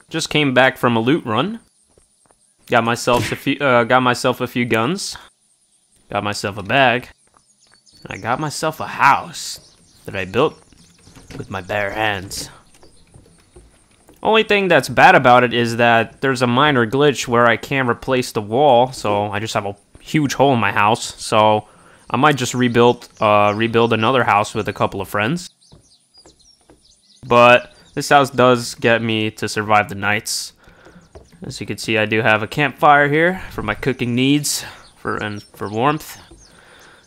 Just came back from a loot run. Got myself a few guns. Got myself a bag. And I got myself a house that I built with my bare hands. Only thing that's bad about it is that there's a minor glitch where I can't replace the wall, so I just have a huge hole in my house. So I might just rebuild another house with a couple of friends. But this house does get me to survive the nights. As you can see, I do have a campfire here for my cooking needs and for warmth.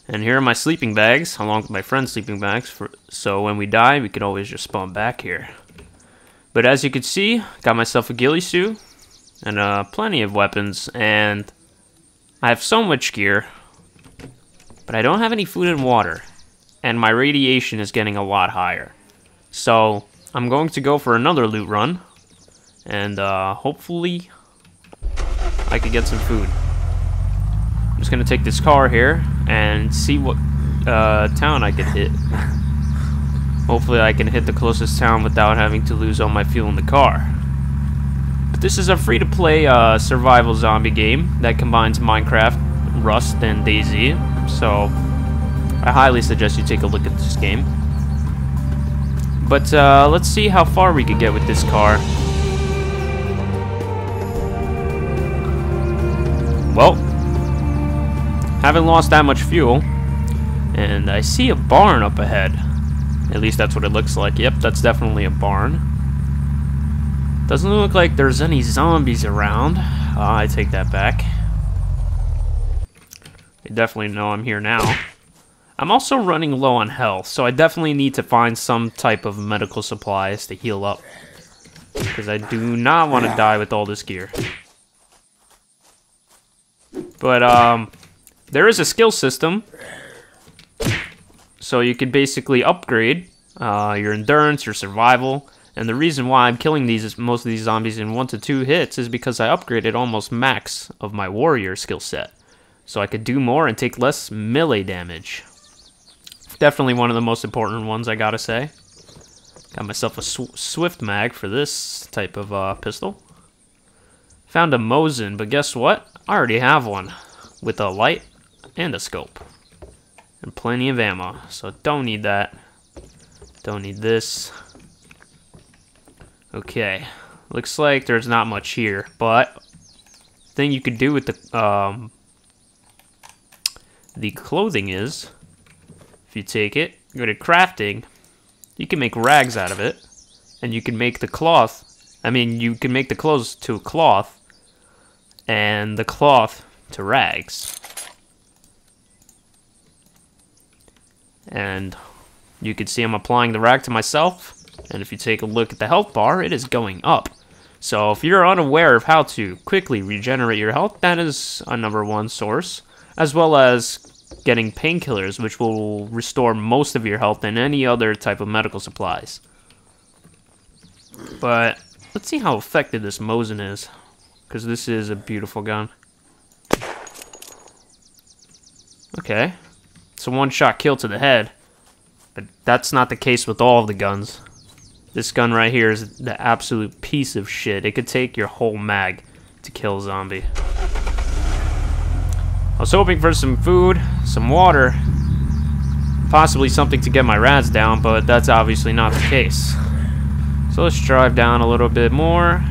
And here are my sleeping bags, along with my friend's sleeping bags, so when we die, we can always just spawn back here. But as you can see, got myself a ghillie suit and plenty of weapons, and I have so much gear, but I don't have any food and water, and my radiation is getting a lot higher. So I'm going to go for another loot run, and hopefully I can get some food. I'm just gonna take this car here and see what town I can hit. Hopefully I can hit the closest town without having to lose all my fuel in the car. But this is a free-to-play survival zombie game that combines Minecraft, Rust, and DayZ. So I highly suggest you take a look at this game. But let's see how far we could get with this car. Well, haven't lost that much fuel. And I see a barn up ahead. At least that's what it looks like. Yep, that's definitely a barn. Doesn't look like there's any zombies around. I take that back. They definitely know I'm here now. I'm also running low on health, so I definitely need to find some type of medical supplies to heal up. Because I do not want to die with all this gear. But, there is a skill system. So you could basically upgrade your endurance, your survival, and the reason why I'm killing most of these zombies in 1 to 2 hits is because I upgraded almost max of my warrior skill set. So I could do more and take less melee damage. Definitely one of the most important ones, I gotta say. Got myself a swift mag for this type of pistol. Found a Mosin, but guess what? I already have one with a light and a scope. And plenty of ammo, so don't need that. Don't need this. Okay, looks like there's not much here, but the thing you could do with the clothing is, if you take it, go to crafting, you can make rags out of it, and you can make the cloth, you can make the clothes to cloth, and the cloth to rags. And you can see I'm applying the rag to myself, and if you take a look at the health bar, it is going up. So if you're unaware of how to quickly regenerate your health, that is a #1 source, as well as getting painkillers, which will restore most of your health and any other type of medical supplies. But let's see how effective this Mosin is, because this is a beautiful gun. Okay. It's a one-shot kill to the head, but that's not the case with all of the guns. This gun right here is the absolute piece of shit. It could take your whole mag to kill a zombie. I was hoping for some food, some water, possibly something to get my rads down, but that's obviously not the case. So let's drive down a little bit more,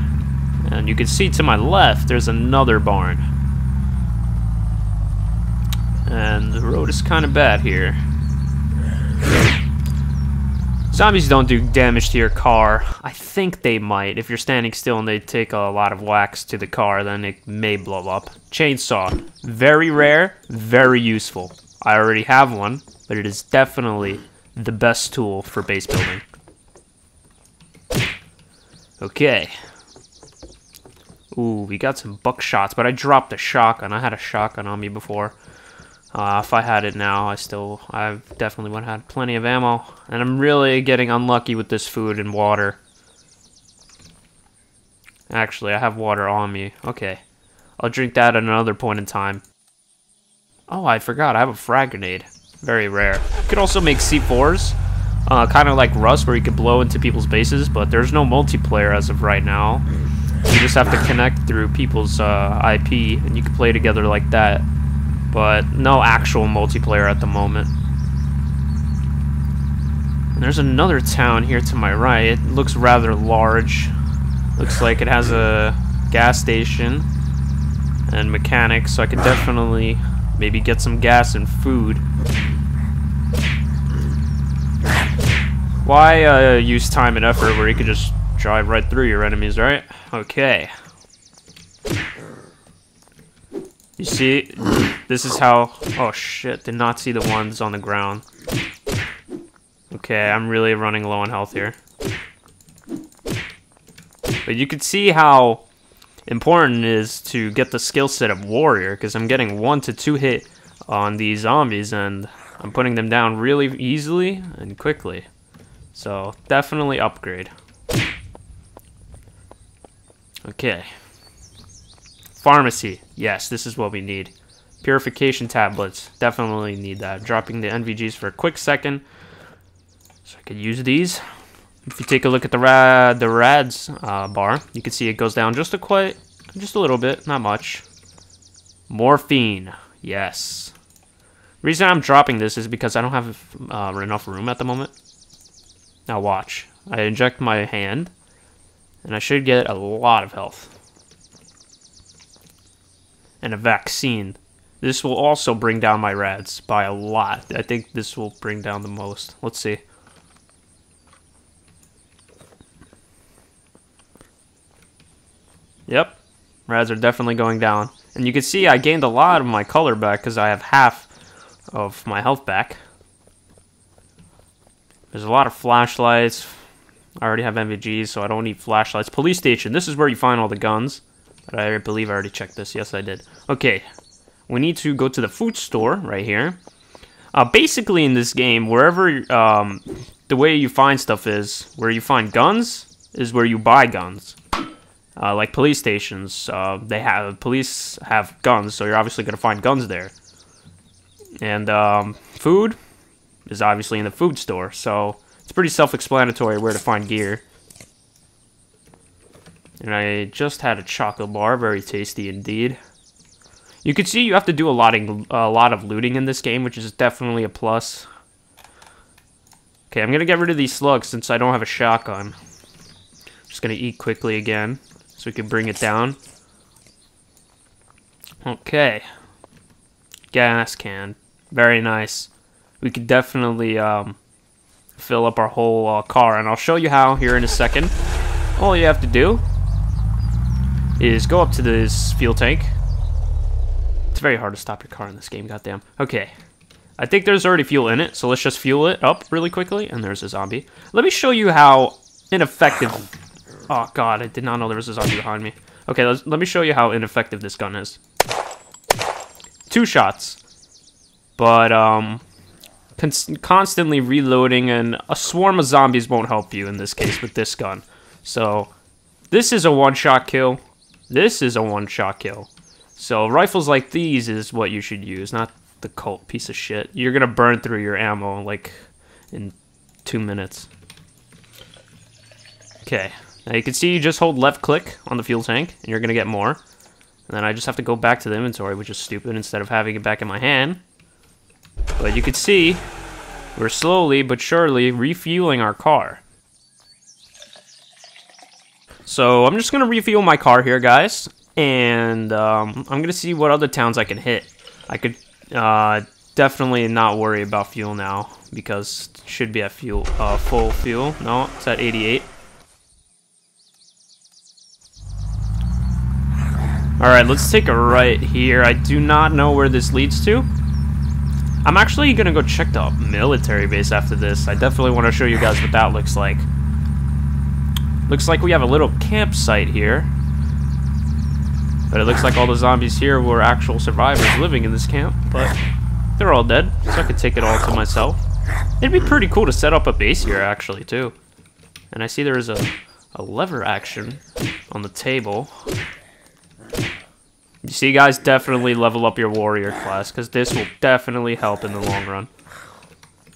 and you can see to my left there's another barn. And the road is kind of bad here. Zombies don't do damage to your car. I think they might. If you're standing still and they take a lot of wax to the car, then it may blow up. Chainsaw. Very rare, very useful. I already have one, but it is definitely the best tool for base building. Okay. Ooh, we got some buckshots, but I dropped a shotgun. I had a shotgun on me before. If I had it now, I definitely would have had plenty of ammo. And I'm really getting unlucky with this food and water. Actually, I have water on me. Okay. I'll drink that at another point in time. Oh, I forgot. I have a frag grenade. Very rare. You could also make C4s. Kind of like Rust, where you could blow into people's bases. But there's no multiplayer as of right now. You just have to connect through people's IP, and you can play together like that. But no actual multiplayer at the moment. And there's another town here to my right. It looks rather large. Looks like it has a gas station and mechanics, so I could definitely maybe get some gas and food. Why use time and effort where you could just drive right through your enemies, right? Okay. You see, this is how... Oh shit, did not see the ones on the ground. Okay, I'm really running low on health here. But you can see how important it is to get the skill set of warrior, because I'm getting 1 to 2 hit on these zombies, and I'm putting them down really easily and quickly. So, definitely upgrade. Okay. Pharmacy. Yes, this is what we need. Purification tablets. Definitely need that. Dropping the NVGs for a quick second, so I could use these. If you take a look at the rads bar, you can see it goes down just a little bit, not much. Morphine. Yes. Reason I'm dropping this is because I don't have enough room at the moment. Now watch. I inject my hand, and I should get a lot of health. And a vaccine. This will also bring down my rads by a lot. I think this will bring down the most. Let's see. Yep. Rads are definitely going down. And you can see I gained a lot of my color back because I have half of my health back. There's a lot of flashlights. I already have NVGs, so I don't need flashlights. Police station. This is where you find all the guns. But I believe I already checked this. Yes, I did. Okay. We need to go to the food store right here. Basically, in this game, wherever the way you find stuff is, where you find guns is where you buy guns. Like police stations, police have guns, so you're obviously going to find guns there. And food is obviously in the food store, so it's pretty self-explanatory where to find gear. And I just had a chocolate bar, very tasty indeed. You can see you have to do a lot of looting in this game, which is definitely a plus. Okay, I'm going to get rid of these slugs since I don't have a shotgun. Just going to eat quickly again, so we can bring it down. Okay. Gas can. Very nice. We could definitely fill up our whole car, and I'll show you how here in a second. All you have to do is go up to this fuel tank. It's very hard to stop your car in this game, goddamn. Okay. I think there's already fuel in it, so let's just fuel it up really quickly, and there's a zombie. Let me show you how ineffective... Oh god, I did not know there was a zombie behind me. Okay, let me show you how ineffective this gun is. 2 shots. But, constantly reloading, and a swarm of zombies won't help you in this case with this gun. So, this is a one-shot kill. This is a one-shot kill. So, rifles like these is what you should use, not the Colt piece of shit. You're gonna burn through your ammo, like, in 2 minutes. Okay. Now, you can see you just hold left-click on the fuel tank, and you're gonna get more. And then I just have to go back to the inventory, which is stupid, instead of having it back in my hand. But you can see, we're slowly but surely refueling our car. So I'm just going to refuel my car here, guys. And I'm going to see what other towns I can hit. I could definitely not worry about fuel now, because it should be at full fuel. No, it's at 88. Alright, let's take a right here. I do not know where this leads to. I'm actually going to go check the military base after this. I definitely want to show you guys what that looks like. Looks like we have a little campsite here. But it looks like all the zombies here were actual survivors living in this camp. But they're all dead, so I could take it all to myself. It'd be pretty cool to set up a base here, actually, too. And I see there is a lever action on the table. You see, guys, definitely level up your warrior class, because this will definitely help in the long run.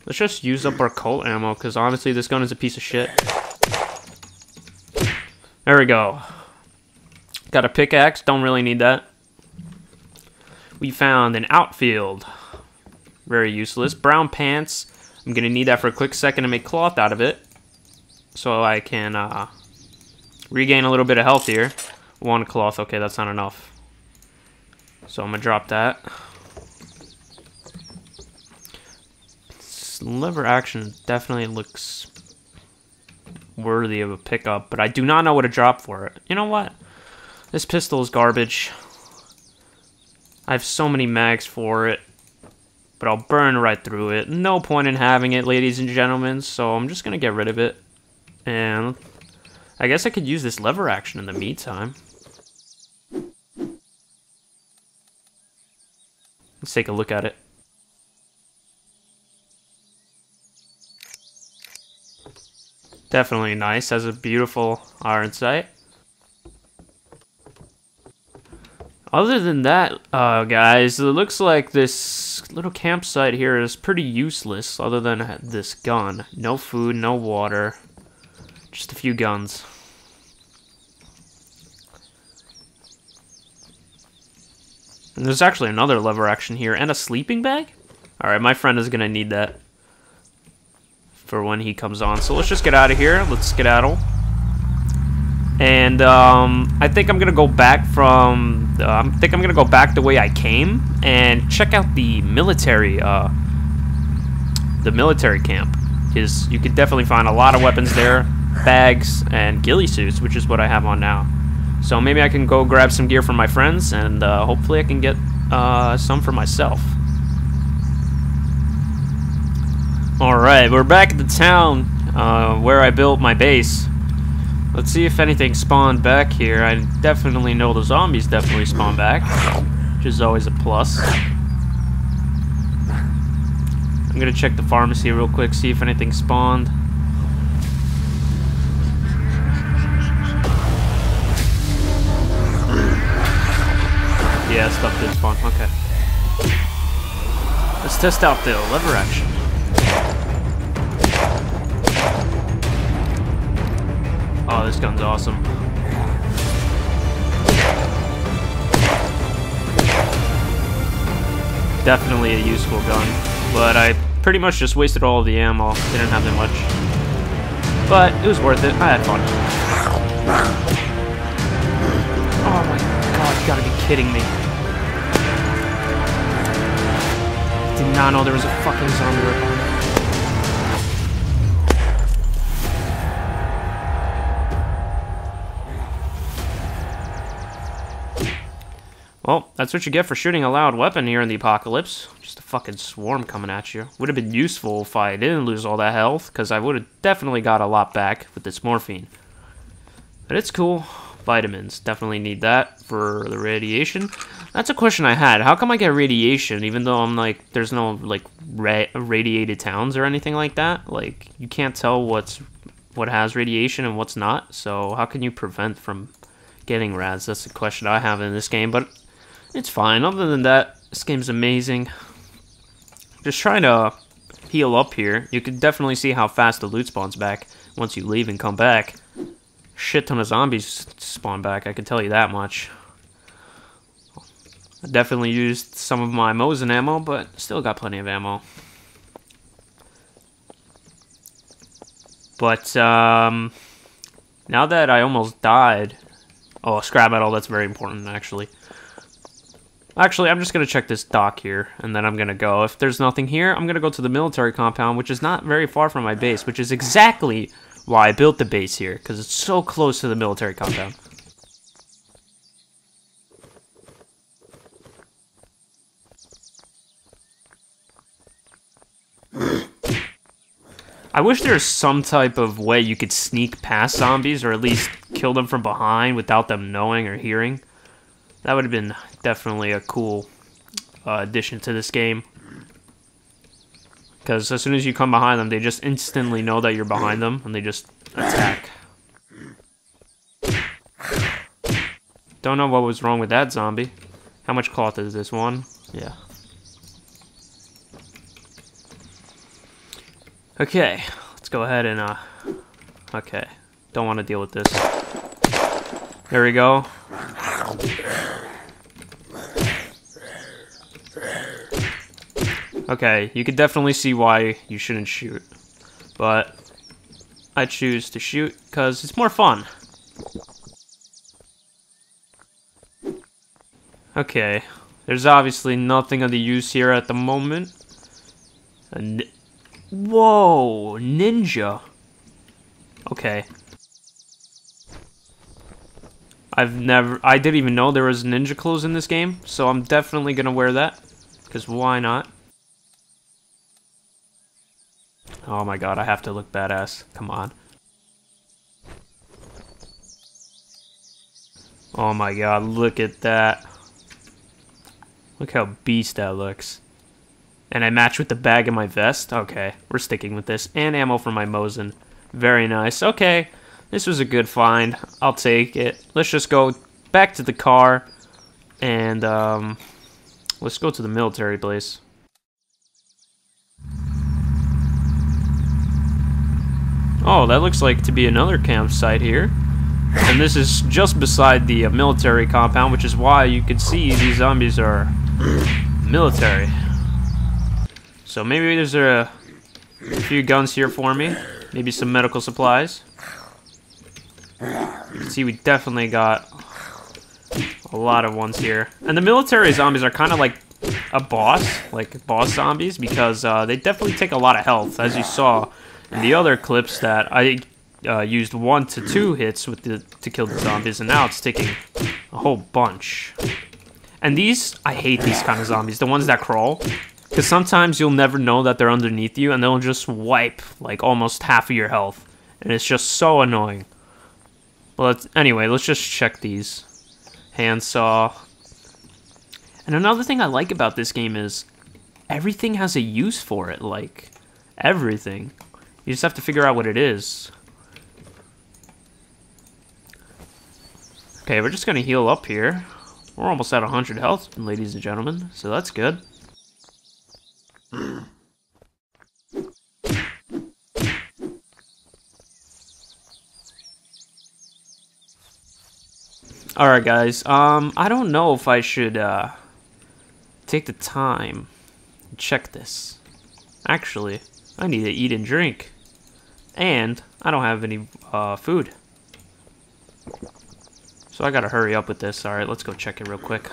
Let's just use up our Colt ammo, because honestly, this gun is a piece of shit. There we go. Got a pickaxe. Don't really need that. We found an outfield. Very useless. Brown pants. I'm going to need that for a quick second to make cloth out of it. So I can regain a little bit of health here. 1 cloth. Okay, that's not enough. So I'm going to drop that. This lever action definitely looks worthy of a pickup, but I do not know what to drop for it. You know what? This pistol is garbage. I have so many mags for it, but I'll burn right through it. No point in having it, ladies and gentlemen, so I'm just going to get rid of it. And I guess I could use this lever action in the meantime. Let's take a look at it. Definitely nice. Has a beautiful iron sight. Other than that, guys, it looks like this little campsite here is pretty useless other than this gun. No food, no water, just a few guns. And there's actually another lever action here and a sleeping bag? Alright, my friend is going to need that for when he comes on. So let's just get out of here. Let's skedaddle. And I think I'm gonna go back from. I think I'm gonna go back the way I came and check out the military camp. Because you could definitely find a lot of weapons there, bags and ghillie suits, which is what I have on now. So maybe I can go grab some gear from my friends, and hopefully I can get some for myself. All right, we're back at the town where I built my base. Let's see if anything spawned back here. I definitely know the zombies definitely spawn back, which is always a plus. I'm gonna check the pharmacy real quick, see if anything spawned. Yeah, stuff did spawn. Okay. Let's test out the lever action. Oh, this gun's awesome. Definitely a useful gun, but I pretty much just wasted all of the ammo. Didn't have that much, but it was worth it. I had fun. Oh my god, you gotta be kidding me. Did not know there was a fucking zombie right behind me. Well, that's what you get for shooting a loud weapon here in the apocalypse. Just a fucking swarm coming at you. Would have been useful if I didn't lose all that health, because I would have definitely got a lot back with this morphine. But it's cool. Vitamins. Definitely need that for the radiation. That's a question I had. How come I get radiation even though I'm like, there's no like radiated towns or anything like that? Like, you can't tell what has radiation and what's not. So how can you prevent from getting rads? That's the question I have in this game, but it's fine. Other than that, this game's amazing. Just trying to heal up here. You can definitely see how fast the loot spawns back once you leave and come back. Shit ton of zombies spawn back, I can tell you that much. I definitely used some of my Mosin ammo, but still got plenty of ammo. But now that I almost died... Oh, scrap metal, that's very important, actually. Actually, I'm just going to check this dock here, and then I'm going to go. If there's nothing here, I'm going to go to the military compound, which is not very far from my base, which is exactly why I built the base here, because it's so close to the military compound. I wish there was some type of way you could sneak past zombies, or at least kill them from behind without them knowing or hearing. That would have been definitely a cool addition to this game. Because as soon as you come behind them, they just instantly know that you're behind them, and they just attack. Don't know what was wrong with that zombie. How much cloth is this one? Yeah. Okay, let's go ahead and, okay. Don't want to deal with this. There we go. Okay, you could definitely see why you shouldn't shoot. But I choose to shoot because it's more fun. Okay, there's obviously nothing of the use here at the moment. Whoa, ninja. Okay. I didn't even know there was ninja clothes in this game, so I'm definitely gonna wear that. Because why not? Oh my god, I have to look badass. Come on. Oh my god, look at that. Look how beast that looks. And I match with the bag in my vest? Okay, we're sticking with this. And ammo for my Mosin. Very nice. Okay, this was a good find. I'll take it. Let's just go back to the car. And, let's go to the military base. Oh, that looks like to be another campsite here. And this is just beside the military compound, which is why you can see these zombies are military. So maybe there's a few guns here for me. Maybe some medical supplies. You can see we definitely got a lot of ones here. And the military zombies are kind of like a boss, like boss zombies, because they definitely take a lot of health, as you saw in the other clips that I used 1 to 2 hits with to kill the zombies, and now it's taking a whole bunch. And these, I hate these kind of zombies, the ones that crawl, because sometimes you'll never know that they're underneath you, and they'll just wipe like almost half of your health, and it's just so annoying. But anyway, let's just check these. Handsaw. And another thing I like about this game is everything has a use for it, like everything. You just have to figure out what it is. Okay, we're just gonna heal up here. We're almost at 100 health, ladies and gentlemen, so that's good. Alright guys, I don't know if I should take the time and check this. Actually, I need to eat and drink. And I don't have any food. So I gotta hurry up with this. Alright, let's go check it real quick.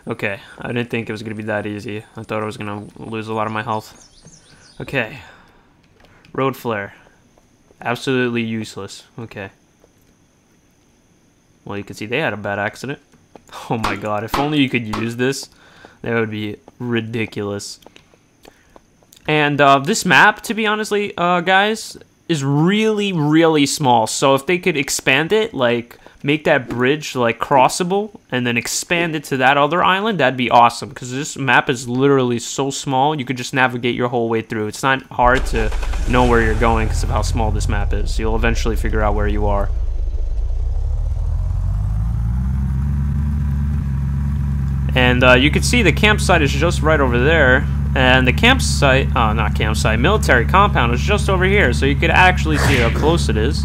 Okay, I didn't think it was gonna be that easy. I thought I was gonna lose a lot of my health. Okay. Road flare. Absolutely useless. Okay. Well, you can see they had a bad accident. Oh my god, if only you could use this, that would be ridiculous. And this map, to be honestly, guys, is really, really small. So if they could expand it, like, make that bridge, like, crossable, and then expand it to that other island, that'd be awesome. Because this map is literally so small, you could just navigate your whole way through. It's not hard to know where you're going because of how small this map is. You'll eventually figure out where you are. And you can see the campsite is just right over there. And the campsite, oh, not campsite, military compound is just over here. So you could actually see how close it is.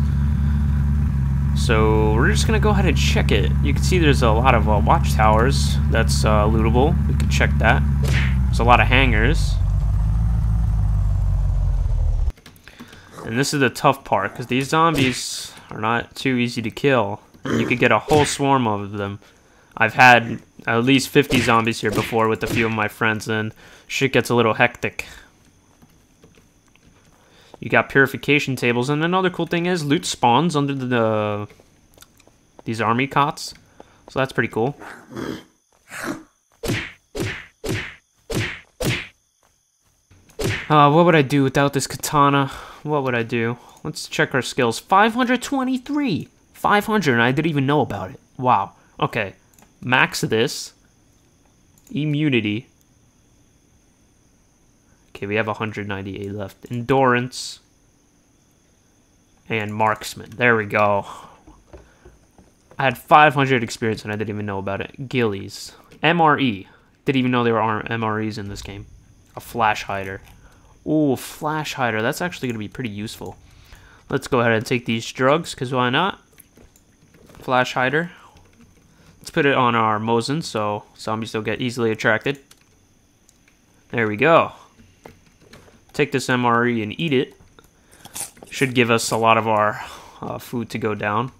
So we're just going to go ahead and check it. You can see there's a lot of watchtowers that's lootable. We could check that. There's a lot of hangars. And this is the tough part, because these zombies are not too easy to kill. You could get a whole swarm of them. I've had at least 50 zombies here before with a few of my friends, and shit gets a little hectic. You got purification tables, and another cool thing is loot spawns under these army cots. So that's pretty cool. What would I do without this katana? What would I do? Let's check our skills. 523! 500, and I didn't even know about it. Wow. Okay. Max this. Immunity. Okay, we have 198 left. Endurance. And marksman. There we go. I had 500 experience and I didn't even know about it. Gillies. MRE. Didn't even know there were MREs in this game. A flash hider. Ooh, flash hider. That's actually going to be pretty useful. Let's go ahead and take these drugs, because why not? Flash hider. Let's put it on our Mosin so zombies don't get easily attracted. There we go. Take this MRE and eat it. Should give us a lot of our food to go down.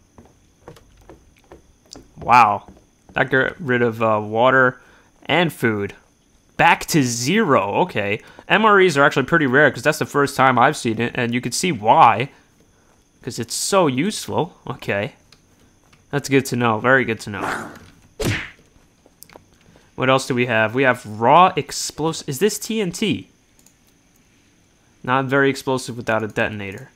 Wow. That got rid of water and food. Back to 0. Okay. MREs are actually pretty rare because that's the first time I've seen it. And you can see why. Because it's so useful. Okay. That's good to know. Very good to know. What else do we have? We have raw explosive. Is this TNT? Not very explosive without a detonator.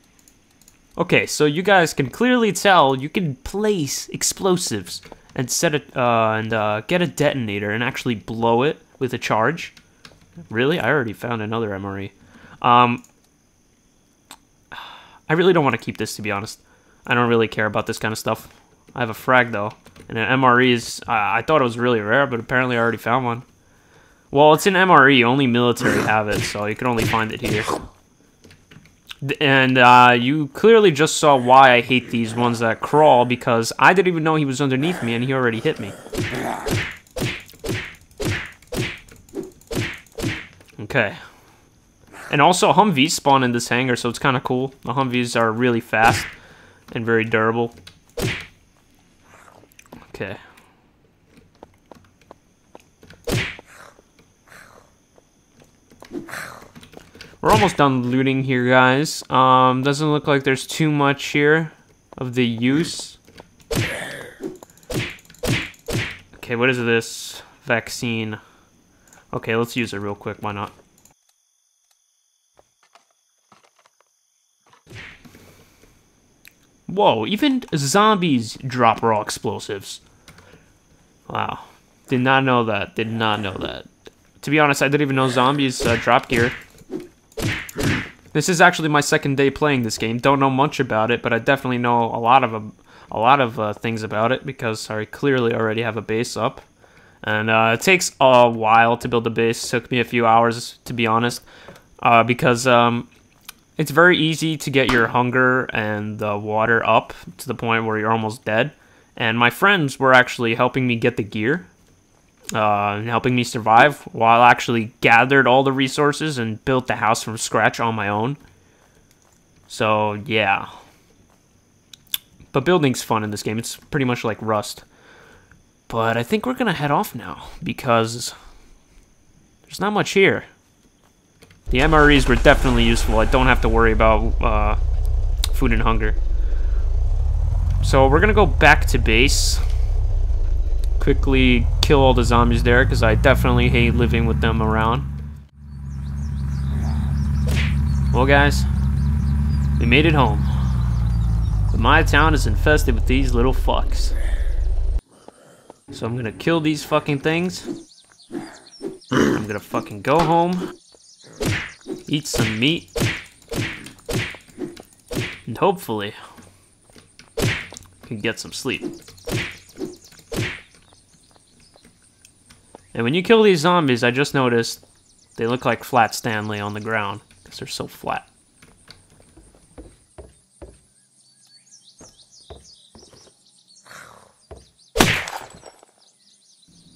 Okay, so you guys can clearly tell you can place explosives and set it get a detonator and actually blow it with a charge. Really? I already found another MRE. I really don't want to keep this, to be honest. I don't really care about this kind of stuff. I have a frag though, and an MRE is. I thought it was really rare, but apparently I already found one. Well, it's an MRE. Only military have it, so you can only find it here. And you clearly just saw why I hate these ones that crawl, because I didn't even know he was underneath me, and he already hit me. Okay. And also, Humvees spawn in this hangar, so it's kind of cool. The Humvees are really fast and very durable. Okay. We're almost done looting here, guys. Doesn't look like there's too much here of the use. Okay, what is this? Vaccine. Okay, let's use it real quick. Why not? Whoa, even zombies drop raw explosives. Wow. Did not know that. Did not know that. To be honest, I didn't even know zombies drop gear. This is actually my second day playing this game. Don't know much about it, but I definitely know a lot of things about it because I clearly already have a base up. And it takes a while to build a base. It took me a few hours, to be honest, because it's very easy to get your hunger and the water up to the point where you're almost dead. And my friends were actually helping me get the gear, and helping me survive while I actually gathered all the resources and built the house from scratch on my own. So, yeah. But building's fun in this game. It's pretty much like Rust. But I think we're going to head off now because there's not much here. The MREs were definitely useful. I don't have to worry about food and hunger. So we're going to go back to base. Quickly kill all the zombies there because I definitely hate living with them around. Well, guys, we made it home. But my town is infested with these little fucks. So I'm gonna kill these fucking things. I'm gonna fucking go home, eat some meat, and hopefully can get some sleep. And when you kill these zombies, I just noticed they look like Flat Stanley on the ground because they're so flat.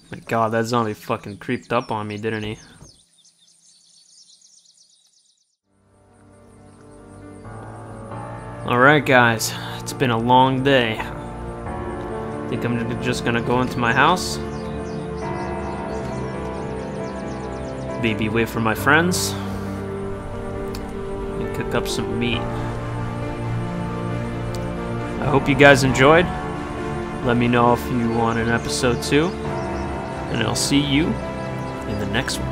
My god, that zombie fucking creeped up on me, didn't he? Alright guys, it's been a long day. I think I'm just gonna go into my house. Maybe wait for my friends. And cook up some meat. I hope you guys enjoyed. Let me know if you want an episode 2. And I'll see you in the next one.